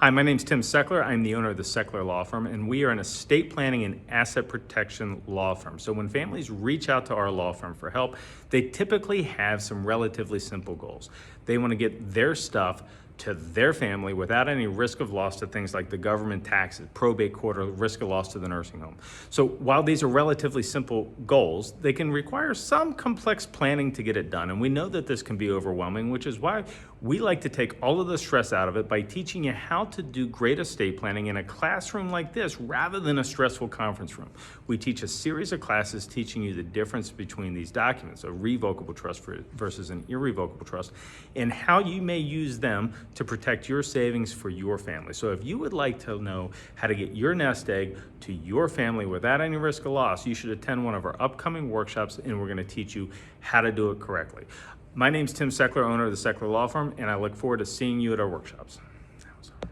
Hi, my name's Tim Seckler. I'm the owner of the Seckler Law Firm, and we are an estate planning and asset protection law firm. So when families reach out to our law firm for help, they typically have some relatively simple goals. They want to get their stuff to their family without any risk of loss to things like the government taxes, probate court, or risk of loss to the nursing home. So while these are relatively simple goals, they can require some complex planning to get it done. And we know that this can be overwhelming, which is why we like to take all of the stress out of it by teaching you how to do great estate planning in a classroom like this rather than a stressful conference room. We teach a series of classes teaching you the difference between these documents, a revocable trust versus an irrevocable trust, and how you may use them to protect your savings for your family. So if you would like to know how to get your nest egg to your family without any risk of loss, you should attend one of our upcoming workshops, and we're going to teach you how to do it correctly. My name's Tim Seckler, owner of the Seckler Law Firm, and I look forward to seeing you at our workshops.